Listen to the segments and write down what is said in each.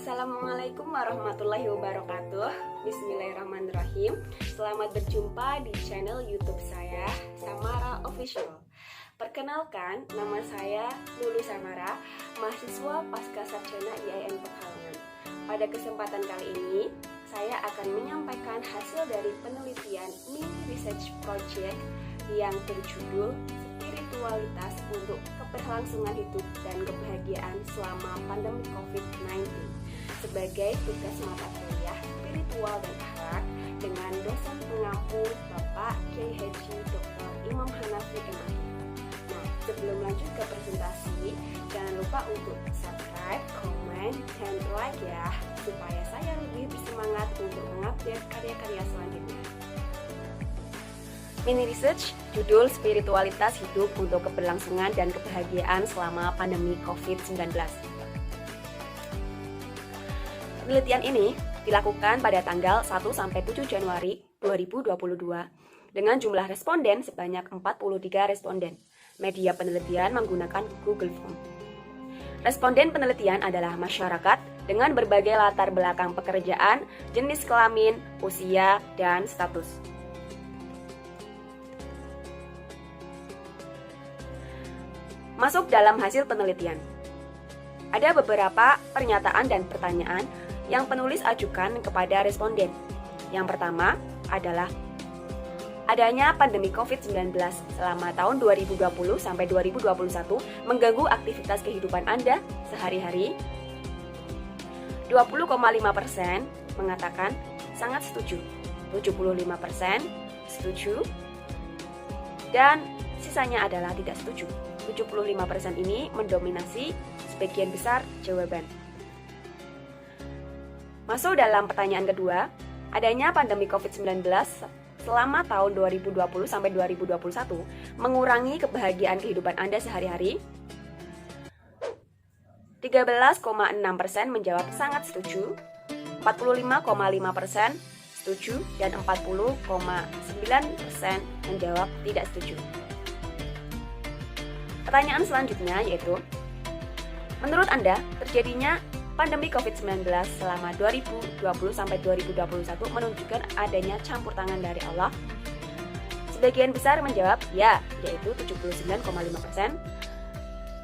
Assalamualaikum warahmatullahi wabarakatuh. Bismillahirrahmanirrahim. Selamat berjumpa di channel YouTube saya, Samara Official. Perkenalkan, nama saya Lulu Samara, mahasiswa Pasca Sarjana IAIN Pekalongan. Pada kesempatan kali ini, saya akan menyampaikan hasil dari penelitian mini research project yang berjudul Spiritualitas untuk Keberlangsungan Hidup dan Kebahagiaan Selama Pandemi COVID-19 sebagai tugas mata kuliah Spiritual dan Akhlak dengan dosen pengampu Bapak Kiai Haji Dr. Imam Hanafi MAI. Nah, sebelum lanjut ke presentasi, jangan lupa untuk subscribe, komen, dan like ya, supaya saya lebih bersemangat untuk mengupdate karya-karya selanjutnya. Mini research judul Spiritualitas Hidup untuk Keberlangsungan dan Kebahagiaan Selama Pandemi COVID-19. Penelitian ini dilakukan pada tanggal 1-7 Januari 2022 dengan jumlah responden sebanyak 43 responden. Media penelitian menggunakan Google Form. Responden penelitian adalah masyarakat dengan berbagai latar belakang pekerjaan, jenis kelamin, usia, dan status. Masuk dalam hasil penelitian. Ada beberapa pernyataan dan pertanyaan yang penulis ajukan kepada responden. Yang pertama adalah adanya pandemi COVID-19 selama tahun 2020 sampai 2021 mengganggu aktivitas kehidupan Anda sehari-hari. 20,5% mengatakan sangat setuju, 75% setuju, dan sisanya adalah tidak setuju. 75% ini mendominasi sebagian besar jawaban. Masuk dalam pertanyaan kedua, adanya pandemi COVID-19 selama tahun 2020 sampai 2021 mengurangi kebahagiaan kehidupan Anda sehari-hari. 13,6% menjawab sangat setuju, 45,5% setuju, dan 40,9% menjawab tidak setuju. Pertanyaan selanjutnya yaitu, menurut Anda terjadinya pandemi COVID-19 selama 2020 sampai 2021 menunjukkan adanya campur tangan dari Allah? Sebagian besar menjawab ya, yaitu 79,5%,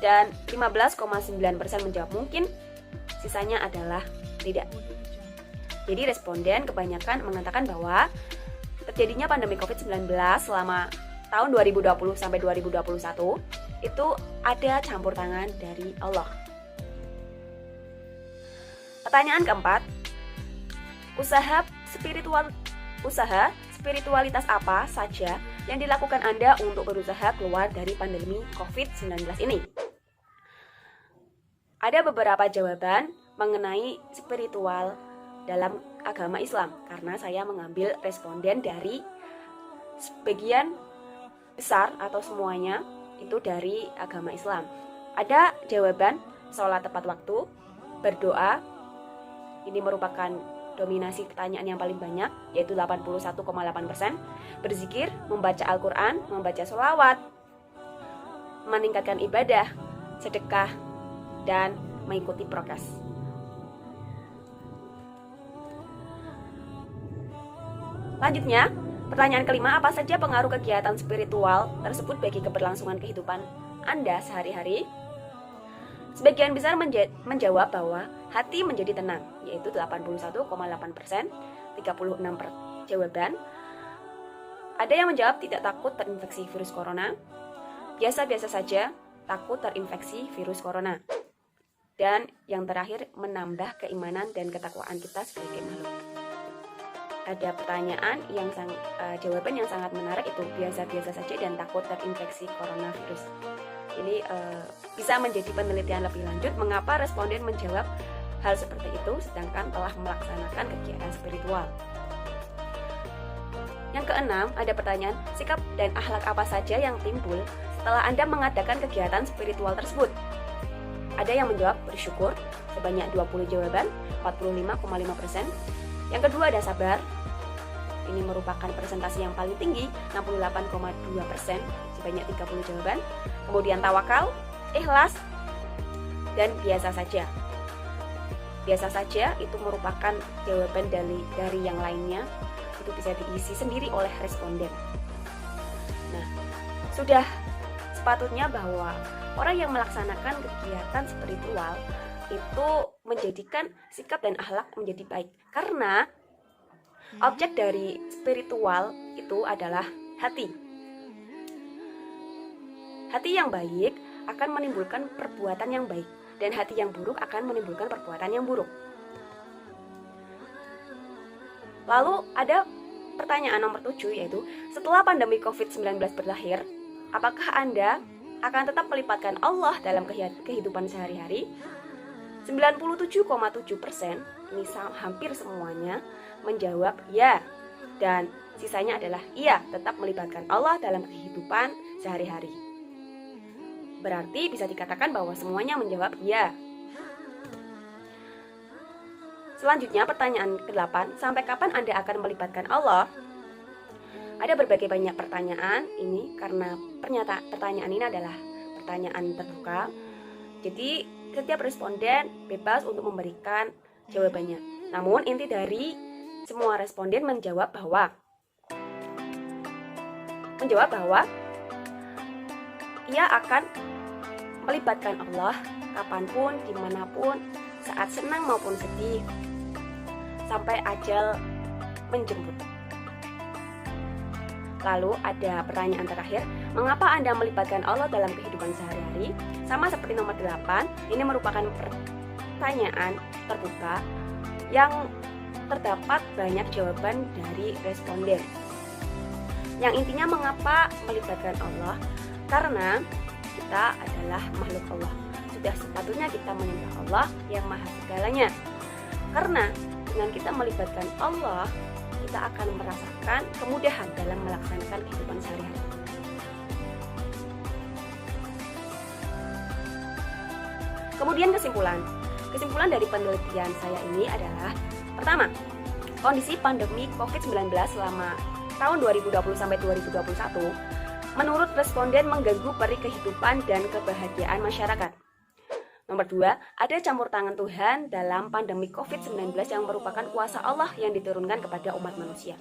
dan 15,9% menjawab mungkin, sisanya adalah tidak. Jadi responden kebanyakan mengatakan bahwa terjadinya pandemi COVID-19 selama tahun 2020 sampai 2021 itu ada campur tangan dari Allah. Pertanyaan keempat, usaha spiritualitas apa saja yang dilakukan Anda untuk berusaha keluar dari pandemi COVID-19 ini? Ada beberapa jawaban mengenai spiritual dalam agama Islam, karena saya mengambil responden dari sebagian besar atau semuanya itu dari agama Islam. Ada jawaban sholat tepat waktu, berdoa. Ini merupakan dominasi pertanyaan yang paling banyak, yaitu 81,8%. Berzikir, membaca Al-Quran, membaca sholawat, meningkatkan ibadah, sedekah, dan mengikuti prokes. Lanjutnya, pertanyaan kelima, apa saja pengaruh kegiatan spiritual tersebut bagi keberlangsungan kehidupan Anda sehari-hari? Sebagian besar menjawab bahwa hati menjadi tenang, yaitu 81,8%, 36% jawaban. Ada yang menjawab tidak takut terinfeksi virus corona, biasa-biasa saja takut terinfeksi virus corona. Dan yang terakhir, menambah keimanan dan ketakwaan kita sebagai makhluk. Ada pertanyaan jawaban yang sangat menarik itu biasa-biasa saja dan takut terinfeksi coronavirus. Ini bisa menjadi penelitian lebih lanjut mengapa responden menjawab hal seperti itu sedangkan telah melaksanakan kegiatan spiritual. Yang keenam, ada pertanyaan, sikap dan akhlak apa saja yang timbul setelah Anda mengadakan kegiatan spiritual tersebut? Ada yang menjawab bersyukur sebanyak 20 jawaban, 45,5%. Yang kedua ada sabar. Ini merupakan presentasi yang paling tinggi, 68,2%, sebanyak 30 jawaban. Kemudian tawakal, ikhlas, dan biasa saja. biasa saja itu merupakan jawaban dari yang lainnya, itu bisa diisi sendiri oleh responden. Nah, sudah sepatutnya bahwa orang yang melaksanakan kegiatan spiritual itu menjadikan sikap dan akhlak menjadi baik, karena objek dari spiritual itu adalah hati. Hati yang baik akan menimbulkan perbuatan yang baik, dan hati yang buruk akan menimbulkan perbuatan yang buruk. Lalu ada pertanyaan nomor 7, yaitu setelah pandemi COVID-19 berakhir, apakah Anda akan tetap melibatkan Allah dalam kehidupan sehari-hari? 97,7%, ini hampir semuanya menjawab ya, dan sisanya adalah iya, tetap melibatkan Allah dalam kehidupan sehari-hari. Berarti bisa dikatakan bahwa semuanya menjawab ya. Selanjutnya pertanyaan ke-8, sampai kapan Anda akan melibatkan Allah? Ada berbagai banyak pertanyaan ini karena pertanyaan ini adalah pertanyaan terbuka. Jadi setiap responden bebas untuk memberikan jawabannya. Namun inti dari semua responden menjawab bahwa ia akan melibatkan Allah kapanpun, dimanapun, saat senang maupun sedih, sampai ajal menjemput. Lalu ada pertanyaan terakhir, mengapa Anda melibatkan Allah dalam kehidupan sehari-hari? Sama seperti nomor 8, ini merupakan pertanyaan terbuka yang terdapat banyak jawaban dari responden. Yang intinya mengapa melibatkan Allah? Karena kita adalah makhluk Allah. Sudah sepatutnya kita menyembah Allah yang maha segalanya. Karena dengan kita melibatkan Allah, kita akan merasakan kemudahan dalam melaksanakan kehidupan sehari-hari. Kemudian kesimpulan dari penelitian saya ini adalah, pertama, kondisi pandemi COVID-19 selama tahun 2020 sampai 2021 menurut responden mengganggu peri kehidupan dan kebahagiaan masyarakat. Nomor 2, ada campur tangan Tuhan dalam pandemi COVID-19 yang merupakan kuasa Allah yang diturunkan kepada umat manusia.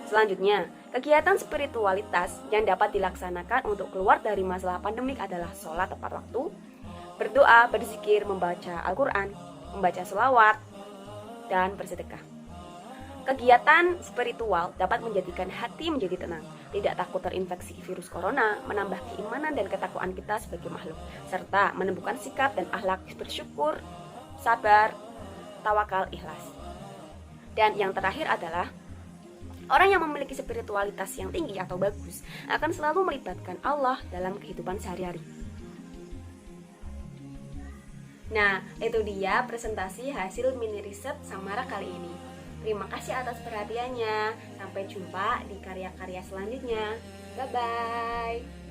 Selanjutnya, kegiatan spiritualitas yang dapat dilaksanakan untuk keluar dari masalah pandemik adalah sholat tepat waktu, berdoa, berzikir, membaca Al-Quran, membaca selawat, dan bersedekah. Kegiatan spiritual dapat menjadikan hati menjadi tenang, tidak takut terinfeksi virus corona, menambah keimanan dan ketakwaan kita sebagai makhluk, serta menemukan sikap dan akhlak bersyukur, sabar, tawakal, ikhlas. Dan yang terakhir adalah, orang yang memiliki spiritualitas yang tinggi atau bagus akan selalu melibatkan Allah dalam kehidupan sehari-hari. Nah, itu dia presentasi hasil mini riset Samara kali ini. Terima kasih atas perhatiannya. Sampai jumpa di karya-karya selanjutnya. Bye-bye.